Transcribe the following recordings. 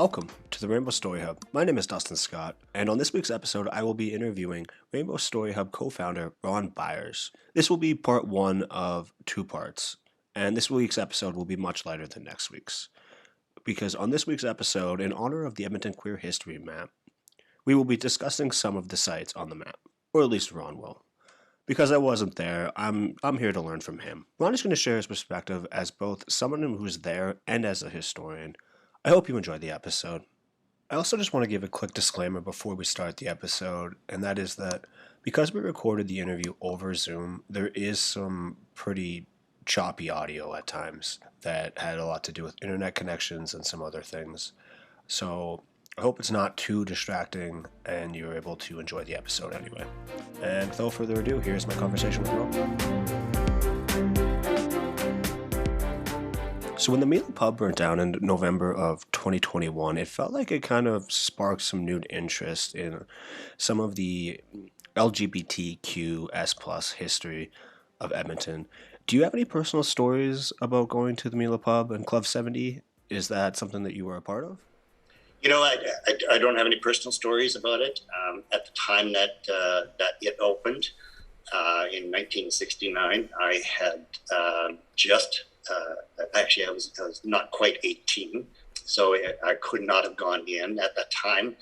Welcome to the Rainbow Story Hub. My name is Dustin Scott, and on this week's episode, I will be interviewing Rainbow Story Hub co-founder Ron Byers. This will be part one of two parts, and this week's episode will be much lighter than next week's. Because on this week's episode, in honor of the Edmonton Queer History Map, we will be discussing some of the sites on the map, or at least Ron will. Because I wasn't there, I'm here to learn from him. Ron is going to share his perspective as both someone who's there and as a historian. I hope you enjoyed the episode. I also just want to give a quick disclaimer before we start the episode, and that is that because we recorded the interview over Zoom, there is some pretty choppy audio at times that had a lot to do with internet connections and some other things. So I hope it's not too distracting and you're able to enjoy the episode anyway. And without further ado, here's my conversation with Ron. So when the Milla Pub burnt down in November of 2021, it felt like it kind of sparked some new interest in some of the LGBTQS plus history of Edmonton. Do you have any personal stories about going to the Milla Pub and Club 70? Is that something that you were a part of? You know, I don't have any personal stories about it. At the time that it opened in 1969, I had actually I was not quite 18, so I could not have gone in at that time.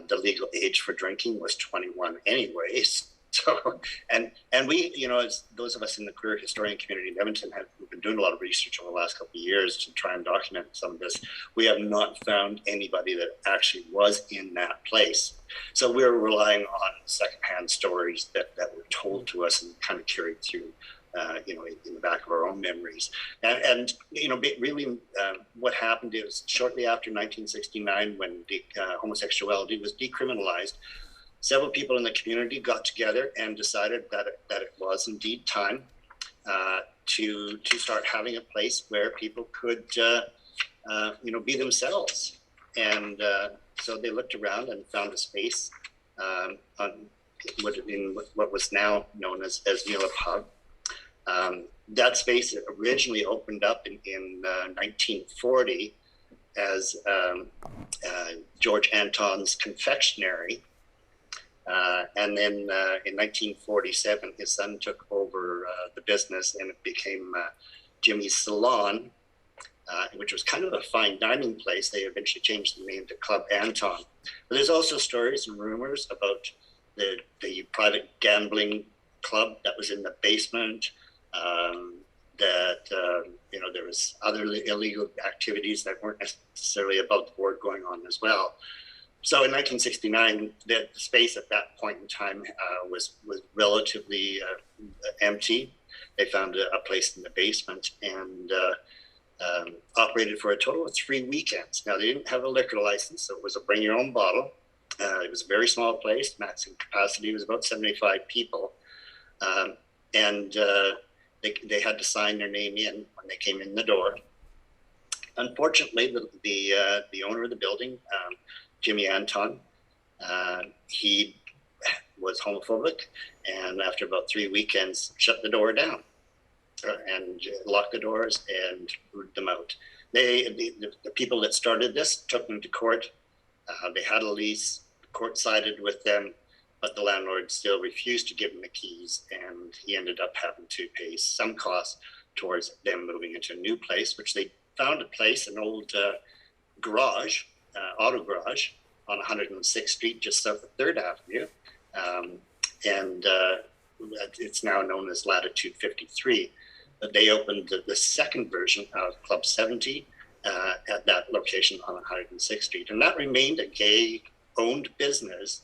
The legal age for drinking was 21 anyways. So, and we, you know, as those of us in the queer historian community in Edmonton we've been doing a lot of research over the last couple of years to try and document some of this. We have not found anybody that actually was in that place. So we're relying on secondhand stories that were told to us and kind of carried through, in the back of our own memories. And really what happened is shortly after 1969, when homosexuality was decriminalized, several people in the community got together and decided that it was indeed time to start having a place where people could, be themselves. And so they looked around and found a space in what was now known as Milla Pub. That space originally opened up in 1940 as George Anton's confectionery. And then in 1947, his son took over the business and it became Jimmy's Salon, which was kind of a fine dining place. They eventually changed the name to Club Anton. But there's also stories and rumors about the private gambling club that was in the basement, there was other illegal activities that weren't necessarily above the board going on as well. So in 1969, the space at that point in time was relatively empty. They found a place in the basement and operated for a total of 3 weekends. Now, they didn't have a liquor license, so it was a bring your own bottle. It was a very small place. Maximum capacity was about 75 people. They had to sign their name in when they came in the door. Unfortunately, the owner of the building, Jimmy Anton, he was homophobic, and after about 3 weekends, shut the door down and locked the doors and booted them out. The people that started this took them to court. They had a lease. The court sided with them, but the landlord still refused to give him the keys, and he ended up having to pay some costs towards them moving into a new place, which they found a place, an old garage, auto garage on 106th Street, just south of 3rd Avenue. It's now known as Latitude 53. But they opened the second version of Club 70 at that location on 106th Street. And that remained a gay-owned business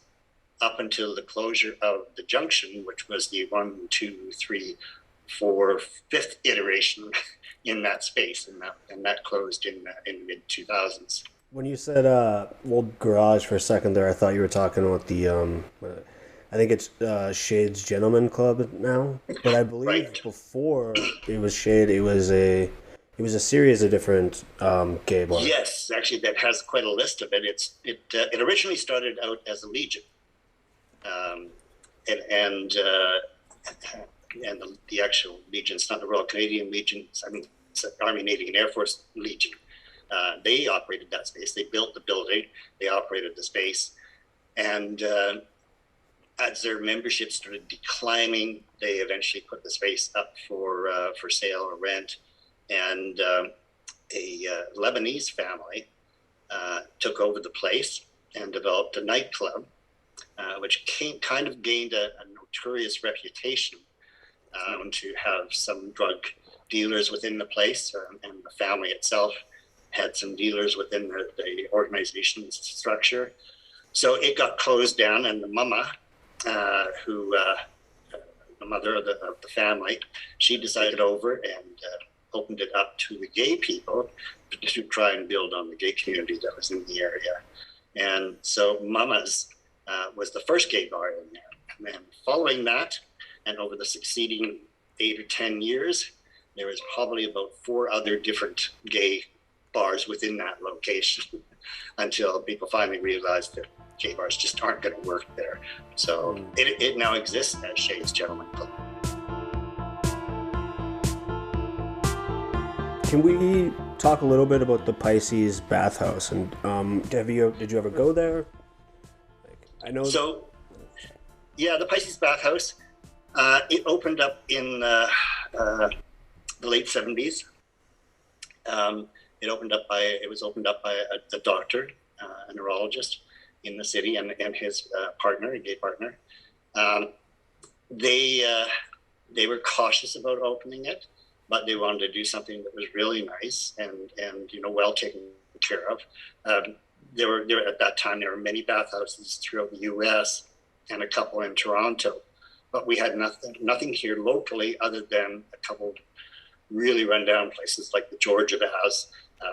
up until the closure of the Junction, which was the 1, 2, 3, 4, 5th iteration in that space. And that closed in the mid-2000s. When you said old garage for a second there, I thought you were talking about the, I think it's Shade's Gentleman Club now, but I believe Right. Before it was Shade, it was a series of different gay bars. Yes, actually, that has quite a list of it. It originally started out as a Legion, and the actual Legion, it's not the Royal Canadian Legion. It's the Army, Navy, and Air Force Legion. They operated that space. They built the building. They operated the space. And as their membership started declining, they eventually put the space up for sale or rent. And a Lebanese family took over the place and developed a nightclub, which kind of gained a notorious reputation to have some drug dealers within the place, and the family itself had some dealers within the organization's structure. So it got closed down, and the mama, the mother of the family, she decided over and opened it up to the gay people to try and build on the gay community that was in the area. And so Mama's was the first gay bar in there. And then following that, and over the succeeding 8 or 10 years, there was probably about 4 other different gay bars within that location until people finally realized that gay bars just aren't going to work there. So it now exists as Shade's Gentleman Club. Can we talk a little bit about the Pisces Bathhouse? And did you ever go there? I know. So, yeah, the Pisces Bathhouse, it opened up in the late 70s. It was opened up by a doctor, a neurologist in the city, and his partner, a gay partner. They were cautious about opening it, but they wanted to do something that was really nice and well taken care of. There were at that time there were many bathhouses throughout the U.S. and a couple in Toronto, but we had nothing here locally other than a couple really rundown places like the Georgia Bathhouse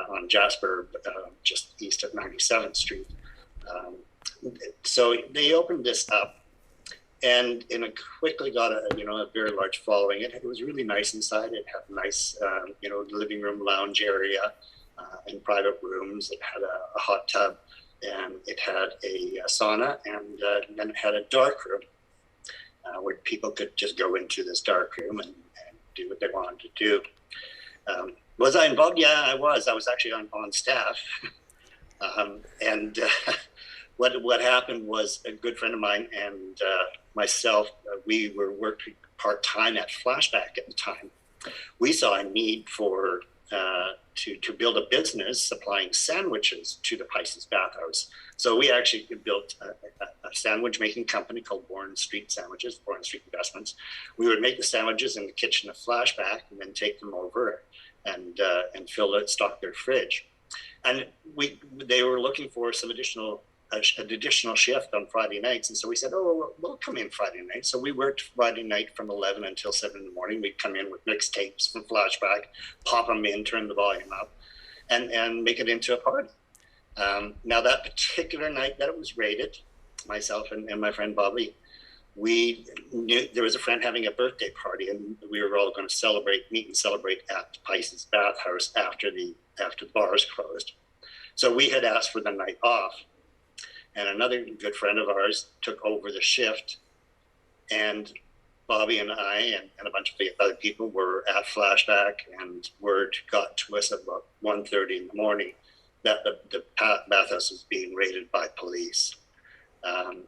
on Jasper, just east of 97th Street. So they opened this up, and it quickly got a very large following. It was really nice inside. It had a nice living room lounge area and private rooms. It had a hot tub, and it had a sauna, and then it had a dark room where people could just go into this dark room and do what they wanted to do. Was I involved? Yeah, I was. I was actually on staff. What happened was a good friend of mine and myself, we were working part-time at Flashback at the time. We saw a need for to build a business supplying sandwiches to the Pisces Bathhouse. So we actually built a sandwich making company called Warren Street Sandwiches, Warren Street Investments. We would make the sandwiches in the kitchen of Flashback and then take them over and stock their fridge. And they were looking for an additional shift on Friday nights. And so we said, we'll come in Friday night. So we worked Friday night from 11 until 7 in the morning. We'd come in with mixtapes from Flashback, pop them in, turn the volume up, and make it into a party. Now, that particular night that it was raided, myself and my friend Bobby, we knew there was a friend having a birthday party, and we were all going to meet and celebrate at the Pisces Bathhouse after the bars closed. So we had asked for the night off, and another good friend of ours took over the shift, and Bobby and I and a bunch of other people were at Flashback, and word got to us at about 1:30 in the morning that the bathhouse was being raided by police.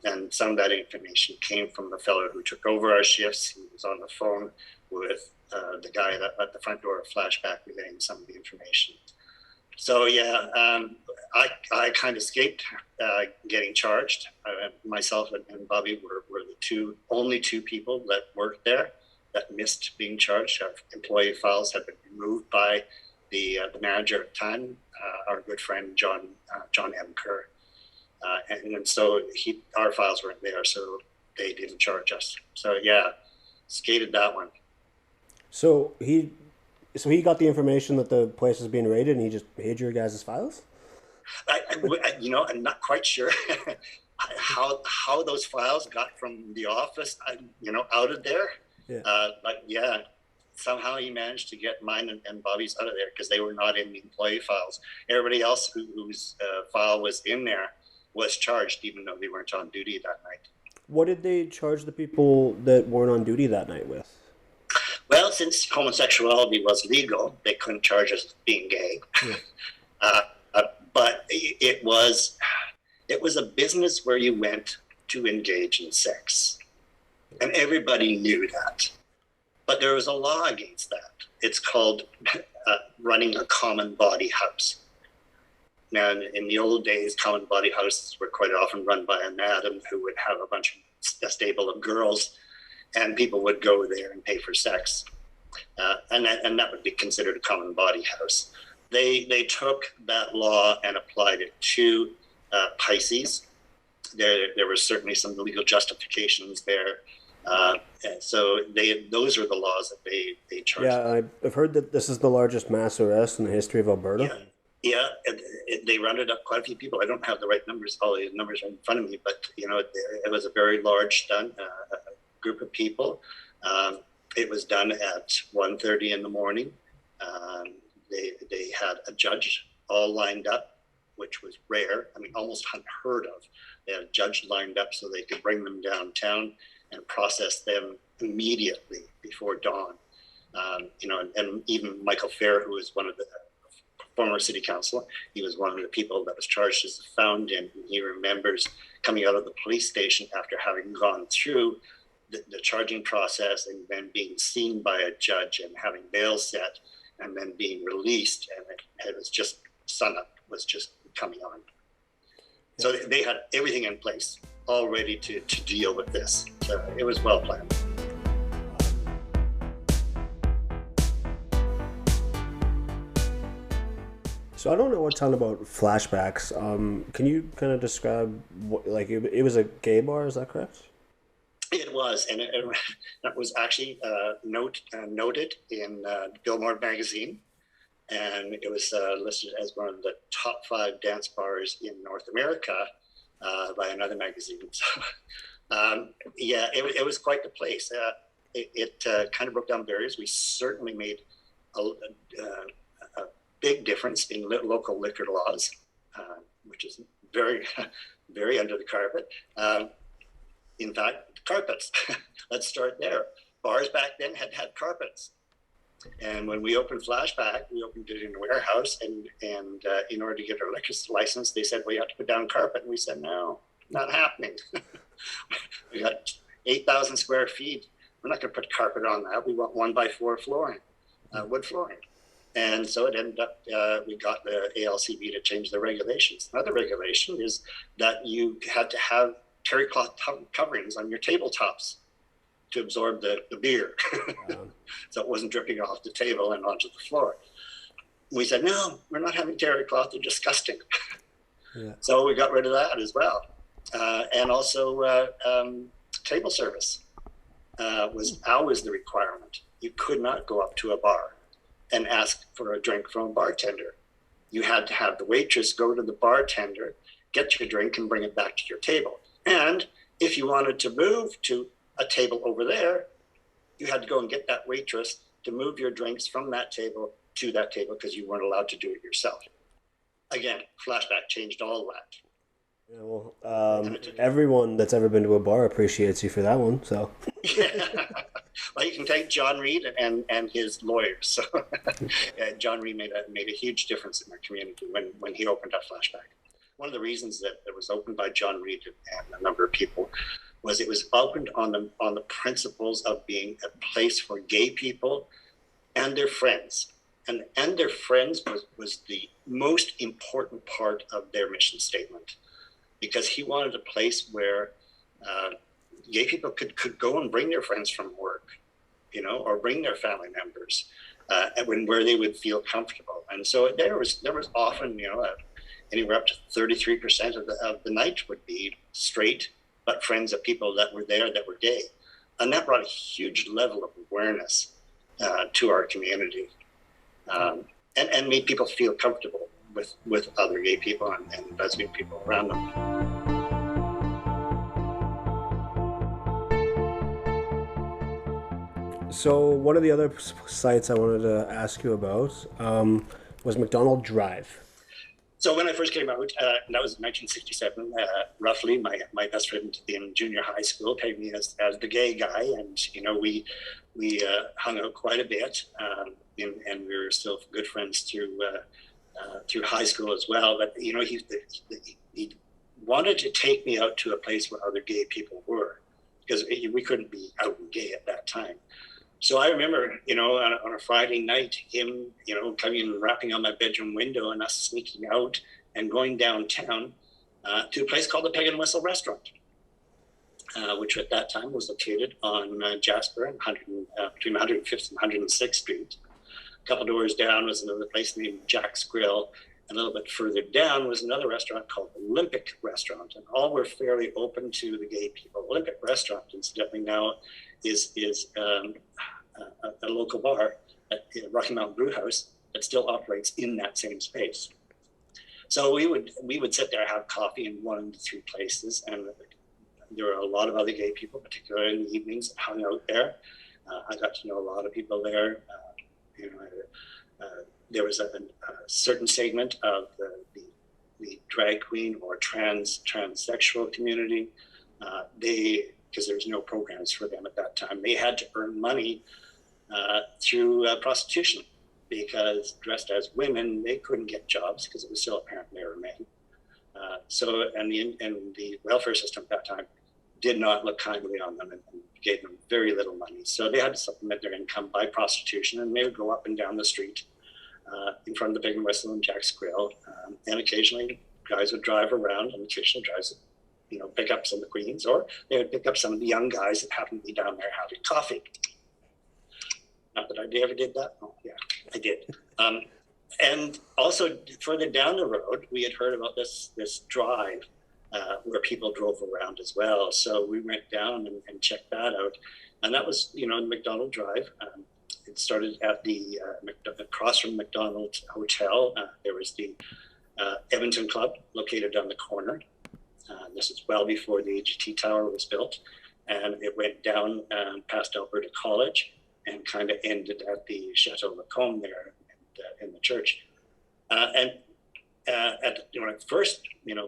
And some of that information came from the fellow who took over our shifts. He was on the phone with the guy at the front door of Flashback relaying some of the information. So yeah, I kind of escaped getting charged. Myself and Bobby were the only two people that worked there that missed being charged. Our employee files had been removed by the manager at the time, our good friend John M. Kerr. And so our files weren't there, so they didn't charge us. So yeah, skated that one. So he got the information that the place was being raided, and he just hid your guys' files? I'm not quite sure how those files got from the office, out of there. Yeah. But yeah, somehow he managed to get mine and Bobby's out of there because they were not in the employee files. Everybody else whose file was in there was charged, even though they weren't on duty that night. What did they charge the people that weren't on duty that night with? Well, since homosexuality was legal, they couldn't charge us being gay. Yeah. Uh, but it was a business where you went to engage in sex, and everybody knew that. But there was a law against that. It's called running a common body house. Now, in the old days, common body houses were quite often run by a madam who would have a stable of girls, and people would go there and pay for sex. And that would be considered a common body house. They took that law and applied it to Pisces. There were certainly some legal justifications there. So those are the laws that they charged. Yeah, I've heard that this is the largest mass arrest in the history of Alberta. Yeah, they rounded up quite a few people. I don't have the right numbers, all the numbers are in front of me, but it was a very large group of people. It was done at 1:30 in the morning. They had a judge all lined up, which was rare. I mean, almost unheard of. They had a judge lined up so they could bring them downtown and process them immediately before dawn. And even Michael Fair, who was one of the former city council, he was one of the people that was charged as a found-in. He remembers coming out of the police station after having gone through the charging process and then being seen by a judge and having bail set and then being released, and it was just sunup was just coming on. So they had everything in place, all ready to deal with this. So it was well planned. So I don't know a ton about Flashbacks. Can you kind of describe it was a gay bar? Is that correct? It was, and it was actually noted in Billboard magazine, and it was listed as one of the top 5 dance bars in North America by another magazine. So, it was quite the place. It kind of broke down barriers. We certainly made a big difference in local liquor laws, which is very, very under the carpet. In fact, carpets. Let's start there. Bars back then had carpets. And when we opened Flashback, we opened it in a warehouse, and in order to get our liquor license, they said, well, you have to put down carpet. And we said, no, not happening. We got 8,000 square feet. We're not going to put carpet on that. We want 1x4 flooring, wood flooring. And so it ended up, we got the ALCB to change the regulations. Another regulation is that you had to have terry cloth coverings on your tabletops to absorb the beer. So it wasn't dripping off the table and onto the floor. We said, no, we're not having terry cloth, they're disgusting. Yeah. So we got rid of that as well. And also table service was always the requirement. You could not go up to a bar and ask for a drink from a bartender. You had to have the waitress go to the bartender, get your drink, and bring it back to your table. And if you wanted to move to a table over there, you had to go and get that waitress to move your drinks from that table to that table because you weren't allowed to do it yourself. Again, Flashback changed all that. Yeah, well, everyone that's ever been to a bar appreciates you for that one. So, yeah. Well, you can thank John Reed and his lawyers. So, John Reed made a huge difference in our community when he opened up Flashback. One of the reasons that it was opened by John Reed and a number of people was it was opened on the principles of being a place for gay people and their friends. And their friends was the most important part of their mission statement, because he wanted a place where gay people could go and bring their friends from work, or bring their family members, where they would feel comfortable. And so there was often, anywhere up to 33% of the night would be straight, but friends of people that were there that were gay. And that brought a huge level of awareness to our community, and made people feel comfortable with other gay people and lesbian people around them. So one of the other sites I wanted to ask you about was MacDonald Drive. So when I first came out, that was 1967, roughly, my best friend in junior high school paid me as the gay guy, and we hung out quite a bit, and we were still good friends through through high school as well. But he wanted to take me out to a place where other gay people were, because we couldn't be out and gay at that time. So I remember, on a Friday night, him, coming and rapping on my bedroom window and us sneaking out and going downtown to a place called the Peg and Whistle Restaurant, which at that time was located on Jasper and between 105th and 106th Street. A couple doors down was another place named Jack's Grill. A little bit further down was another restaurant called Olympic Restaurant, and all were fairly open to the gay people. Olympic Restaurant, incidentally, now is a local bar at Rocky Mountain Brew House that still operates in that same space. So we would sit there, have coffee in one of the three places, and there were a lot of other gay people, particularly in the evenings, that hung out there. I got to know a lot of people there. There was a certain segment of the drag queen or transsexual community. Because there was no programs for them at that time, they had to earn money through prostitution, because dressed as women, they couldn't get jobs because it was still apparent they were men. And the welfare system at that time did not look kindly on them and gave them very little money. So they had to supplement their income by prostitution, and they would go up and down the street in front of the Pig and Whistle and Jack's Grill. And occasionally guys would drive around, and occasionally guys would, pick up some of the queens, or they would pick up some of the young guys that happened to be down there having coffee. Not that I ever did that. Oh, yeah, I did. And also further down the road, we had heard about this drive where people drove around as well. So we went down and checked that out. And that was, MacDonald Drive. It started at the across from MacDonald Hotel. There was the Edmonton Club located on the corner. This is well before the AGT Tower was built. And it went down past Alberta College and kind of ended at the Chateau Lacombe there in the church. First,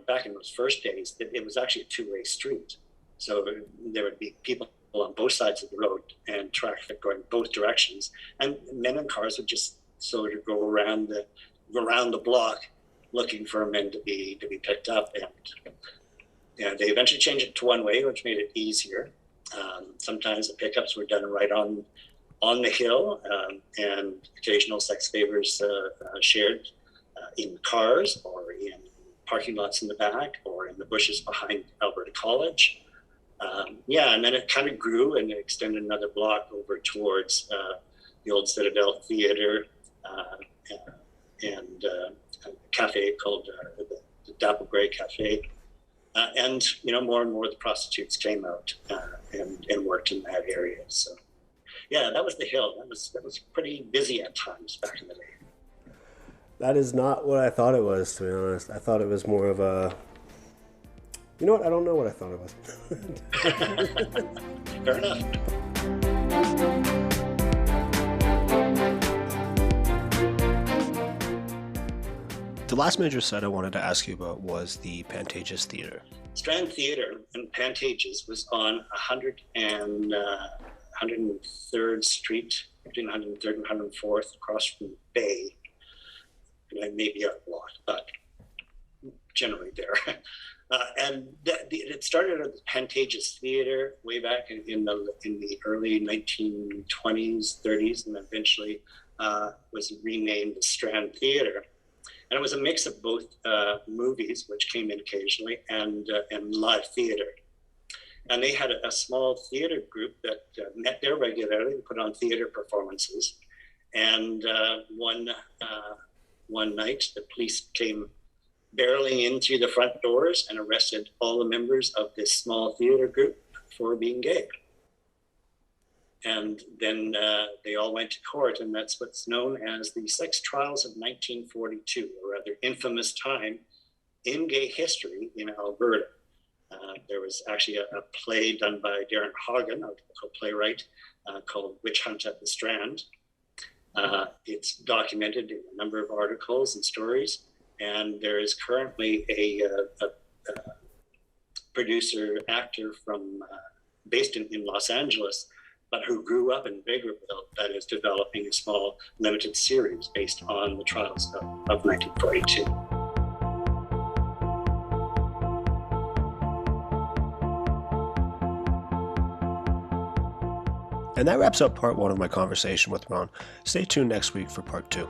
back in those first days, it was actually a two-way street. So there would be people on both sides of the road and traffic going both directions. And men and cars would just sort of go around the block looking for men to be picked up. And they eventually changed it to one way, which made it easier. Sometimes the pickups were done right on the hill, and occasional sex favors shared in cars or in parking lots in the back or in the bushes behind Alberta College. And then it kind of grew and it extended another block over towards the old Citadel Theatre and a cafe called the Dapple Grey Cafe. And more and more the prostitutes came out and worked in that area. So yeah, that was the hill. That was pretty busy at times back in the day. That is not what I thought it was, to be honest. I thought it was more of a... You know what? I don't know what I thought it was. Fair enough. The last major set I wanted to ask you about was the Pantages Theatre. Strand Theatre in Pantages was on 103rd Street, between 103rd and 104th, across from the Bay. Maybe a lot, but generally there. It started at the Pantages Theatre way back in the early 1920s, 30s, and eventually was renamed the Strand Theatre. And it was a mix of both movies, which came in occasionally, and live theatre. And they had a small theatre group that met there regularly and put on theatre performances. And one night, the police came barreling in through the front doors and arrested all the members of this small theatre group for being gay. And then they all went to court, and that's what's known as the Sex Trials of 1942, a rather infamous time in gay history in Alberta. There was actually a play done by Darren Hagen, a local playwright, called Witch Hunt at the Strand. It's documented in a number of articles and stories, and there is currently a producer actor based in Los Angeles but who grew up in Bakerville, that is developing a small limited series based on the trials of 1942. And that wraps up part one of my conversation with Ron. Stay tuned next week for part two.